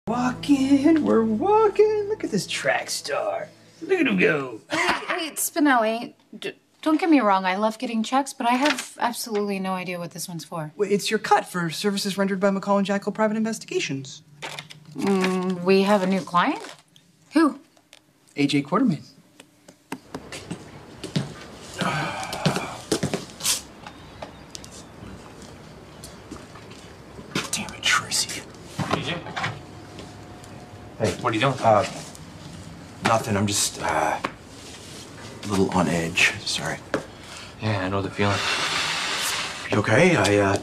Walking, we're walking. Look at this track star. Look at him go. Hey, Spinelli, don't get me wrong. I love getting checks, but I have absolutely no idea what this one's for. Well, it's your cut for services rendered by McCall and Jackal Private Investigations. We have a new client? Who? AJ Quartermaine. Damn it, Tracy. AJ? Hey. What are you doing? Nothing. I'm just, a little on edge. Sorry. Yeah, I know the feeling. You okay? I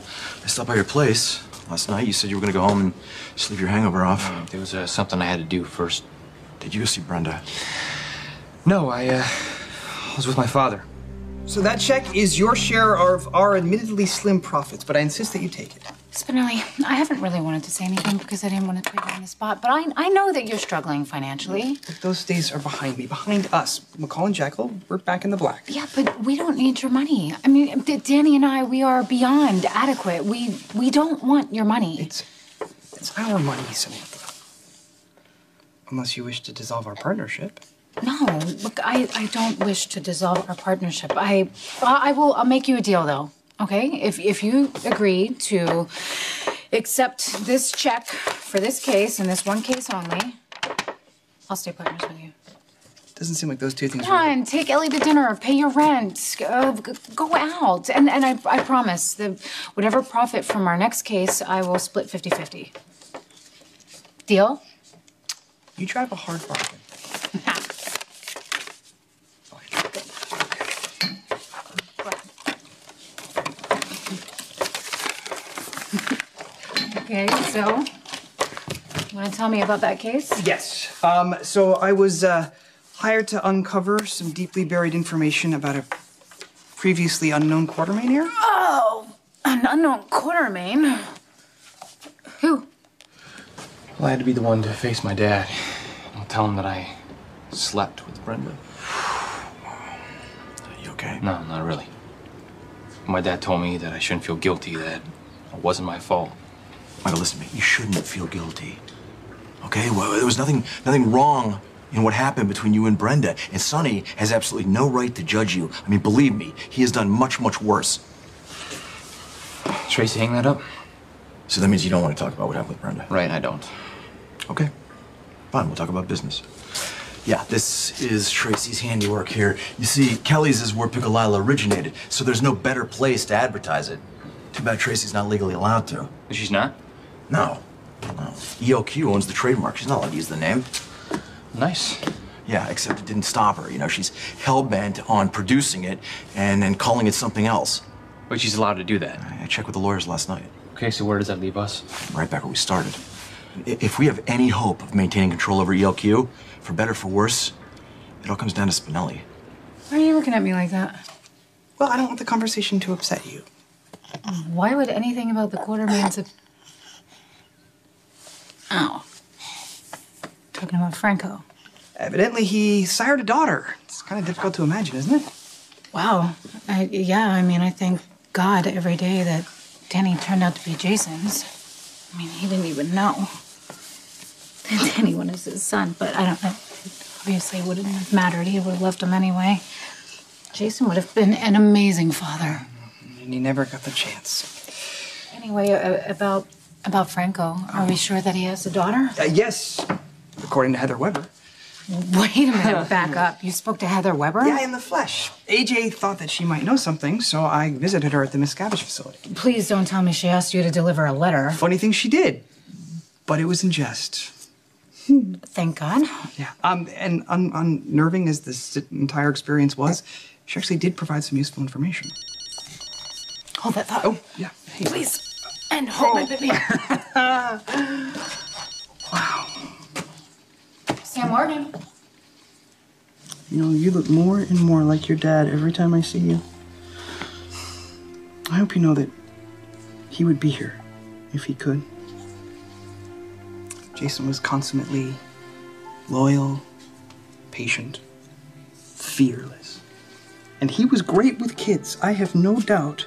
stopped by your place last night. You said you were gonna go home and sleep your hangover off. There was something I had to do first. Did you go see Brenda? No, I was with my father. So that check is your share of our admittedly slim profits, but I insist that you take it. Spinelli, I haven't really wanted to say anything because I didn't want to put you on the spot, but I know that you're struggling financially. Look, those days are behind me, behind us. McCall and Jackal, we're back in the black. Yeah, but we don't need your money. I mean, Danny and I, we are beyond adequate. We don't want your money. It's our money, Samantha. Unless you wish to dissolve our partnership. No, look, I don't wish to dissolve our partnership. I'll make you a deal, though. Okay, if you agree to accept this check for this case and this one case only, I'll stay partners with you. Doesn't seem like those two things Come on, take Ellie to dinner, pay your rent, go out. And I promise, whatever profit from our next case, I will split 50-50. Deal? You drive a hard bargain. Okay, so, you want to tell me about that case? Yes. So I was hired to uncover some deeply buried information about a previously unknown Quartermaine here. Oh, an unknown Quartermaine. Who? Well, I had to be the one to face my dad. I'll tell him that I slept with Brenda. Are you okay? No, not really. My dad told me that I shouldn't feel guilty, that it wasn't my fault. Michael, listen to me. You shouldn't feel guilty. Okay? Well, there was nothing wrong in what happened between you and Brenda. And Sonny has absolutely no right to judge you. I mean, believe me, he has done much, much worse. Tracy, hang that up? So that means you don't want to talk about what happened with Brenda? Right, I don't. Okay. Fine, we'll talk about business. Yeah, this is Tracy's handiwork here. You see, Kelly's is where Piccolila originated, so there's no better place to advertise it. Too bad Tracy's not legally allowed to. She's not? No. ELQ owns the trademark. She's not allowed to use the name. Nice. Yeah, except it didn't stop her. You know, she's hell-bent on producing it and then calling it something else. But she's allowed to do that. I checked with the lawyers last night. Okay, so where does that leave us? Right back where we started. If we have any hope of maintaining control over ELQ, for better or for worse, it all comes down to Spinelli. Why are you looking at me like that? Well, I don't want the conversation to upset you. Why would anything about the Quartermaines Oh. Talking about Franco. Evidently, he sired a daughter. It's kind of difficult to imagine, isn't it? Wow. Yeah, I mean, I thank God every day that Danny turned out to be Jason's. I mean, he didn't even know that Danny was his son, but I don't know. Obviously, it wouldn't have mattered. He would have left him anyway. Jason would have been an amazing father. And he never got the chance. Anyway, about Franco, are we sure that he has a daughter? Yes, according to Heather Weber. Wait a minute, back up. You spoke to Heather Weber? Yeah, in the flesh. AJ thought that she might know something, so I visited her at the Miscavige facility. Please don't tell me she asked you to deliver a letter. Funny thing, she did, but it was in jest. Thank God. Yeah, and unnerving as this entire experience was, she actually did provide some useful information. Hold that thought. Oh, yeah. Please. And hold my baby. Wow. Sam Morgan. You know, you look more and more like your dad every time I see you. I hope you know that he would be here if he could. Jason was consummately loyal, patient, fearless. And he was great with kids. I have no doubt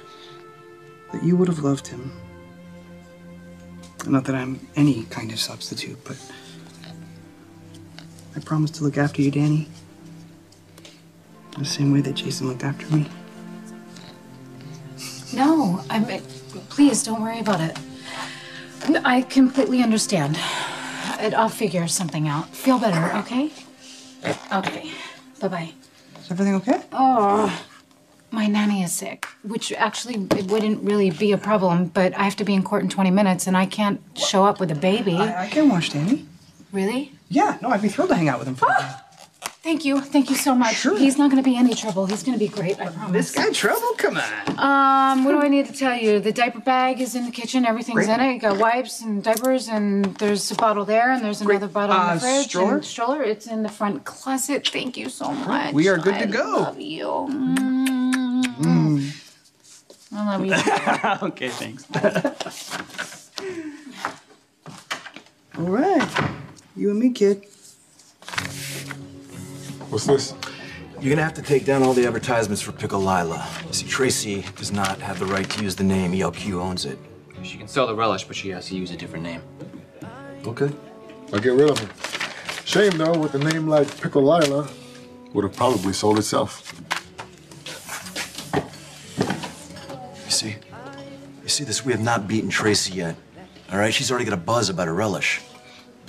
that you would have loved him. Not that I'm any kind of substitute, but I promise to look after you, Danny. The same way that Jason looked after me. No, please don't worry about it. I completely understand. I'll figure something out. Feel better, okay? Okay. Bye-bye. Is everything okay? Oh, my nanny is sick, which actually it wouldn't really be a problem, but I have to be in court in 20 minutes and I can't show up with a baby. I can watch Danny. Really? Yeah, no, I'd be thrilled to hang out with him for the day. Thank you so much. Sure. He's not going to be any trouble. He's going to be great, I promise. This guy trouble? Come on. What do I need to tell you? The diaper bag is in the kitchen. Everything's in it. You got wipes and diapers, and there's a bottle there, and there's another bottle in the fridge. Stroller? And stroller. It's in the front closet. Thank you so much. We are good to go. I love you. I love you. Okay, thanks. All right. You and me, kid. What's this? You're gonna have to take down all the advertisements for Pickle Lila. You see, Tracy does not have the right to use the name. ELQ owns it. She can sell the relish, but she has to use a different name. Okay. I'll get rid of him. Shame, though, with a name like Pickle Lila, would have probably sold itself. You see this? We have not beaten Tracy yet. All right? She's already got a buzz about her relish.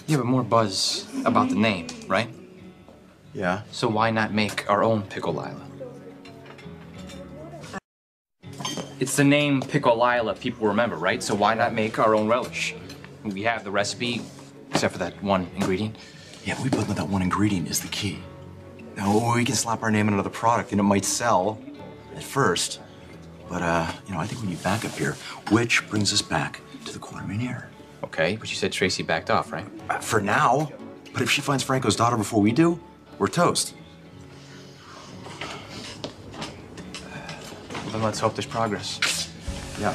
Yeah, but more buzz about the name, right? Yeah. So why not make our own Pickle Lila? It's the name Pickle Lila people remember, right? So why not make our own relish? We have the recipe, except for that one ingredient. Yeah, we both know that one ingredient is the key. Now, we can slap our name on another product and it might sell at first. But, I think we need backup here, which brings us back to the Quartermaine error. Okay, but you said Tracy backed off, right? For now. But if she finds Franco's daughter before we do, we're toast. Well, then let's hope there's progress. Yeah.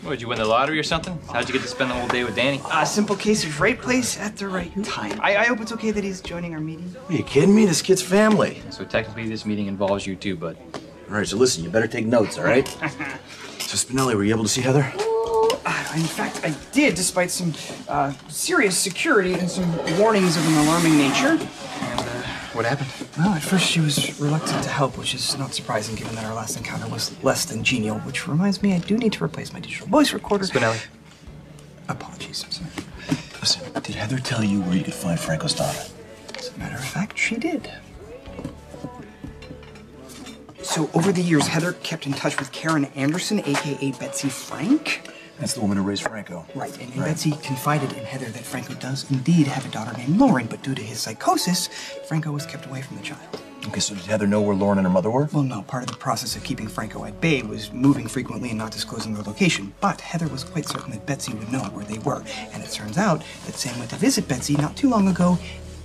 What, did you win the lottery or something? How'd you get to spend the whole day with Danny? A simple case of right place at the right time. I hope it's okay that he's joining our meeting. Are you kidding me? This kid's family. So technically this meeting involves you too, bud. All right, so listen, you better take notes, all right? So, Spinelli, were you able to see Heather? In fact, I did, despite some serious security and some warnings of an alarming nature. And, what happened? Well, at first she was reluctant to help, which is not surprising given that our last encounter was less than genial, which reminds me I do need to replace my digital voice recorder. Spinelli. Apologies, I'm sorry. Listen, did Heather tell you where you could find Franco's daughter? As a matter of fact, she did. So over the years, Heather kept in touch with Karen Anderson, a.k.a. Betsy Frank. That's the woman who raised Franco. Right, and Betsy confided in Heather that Franco does indeed have a daughter named Lauren, but due to his psychosis, Franco was kept away from the child. Okay, so did Heather know where Lauren and her mother were? Well, no, part of the process of keeping Franco at bay was moving frequently and not disclosing their location. But Heather was quite certain that Betsy would know where they were. And it turns out that Sam went to visit Betsy not too long ago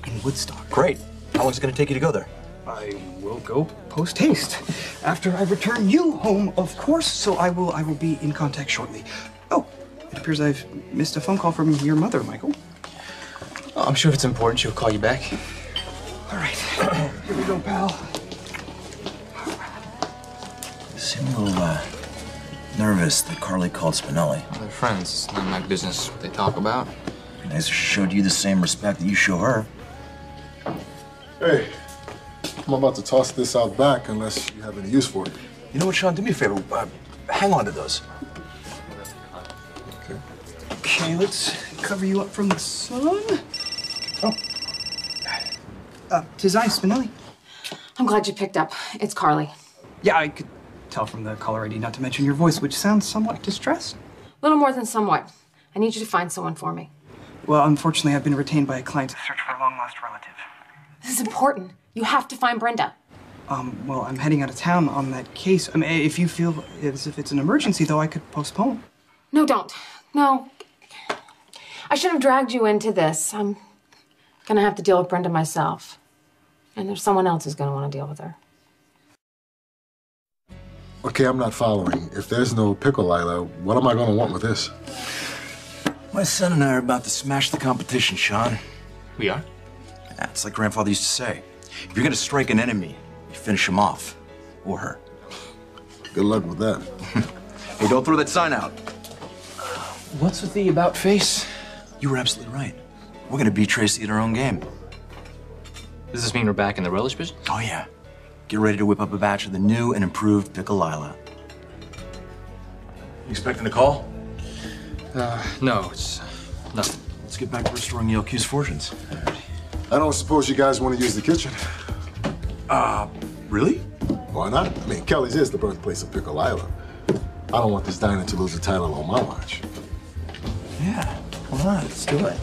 in Woodstock. Great. How long is it going to take you to go there? I will go post haste after I return you home, of course. So I will be in contact shortly. Oh, it appears I've missed a phone call from your mother, Michael. Oh, I'm sure if it's important, she'll call you back. All right, here we go, pal. You seem a little nervous that Carly called Spinelli. Well, they're friends. It's not my business what they talk about. It'd be nice if she showed you the same respect that you show her. Hey, I'm about to toss this out back unless you have any use for it. You know what, Sean? Do me a favor. Hang on to those. Okay, let's cover you up from the sun. Oh. Tis I, Spinelli. I'm glad you picked up. It's Carly. Yeah, I could tell from the caller ID, not to mention your voice, which sounds somewhat distressed. Little more than somewhat. I need you to find someone for me. Well, unfortunately, I've been retained by a client to search for a long-lost relative. This is important. You have to find Brenda. Well, I'm heading out of town on that case. I mean, if you feel as if it's an emergency, though, I could postpone. No, don't. No. I should have dragged you into this. I'm gonna have to deal with Brenda myself. And there's someone else who's gonna want to deal with her. Okay, I'm not following. If there's no Pickle Lila, what am I going to want with this? My son and I are about to smash the competition, Sean. We are? Yeah, it's like Grandfather used to say. If you're going to strike an enemy, you finish him off. Or her. Good luck with that. Hey, don't throw that sign out. What's with the about face? You were absolutely right. We're gonna beat Tracy at our own game. Does this mean we're back in the relish business? Oh yeah. Get ready to whip up a batch of the new and improved Pickle Lila. You expecting a call? No, it's nothing. Let's get back to restoring the LQ's fortunes. I don't suppose you guys want to use the kitchen. Really? Why not? I mean, Kelly's is the birthplace of Pickle Lila. I don't want this diner to lose the title on my watch. Yeah, why not? Let's do it.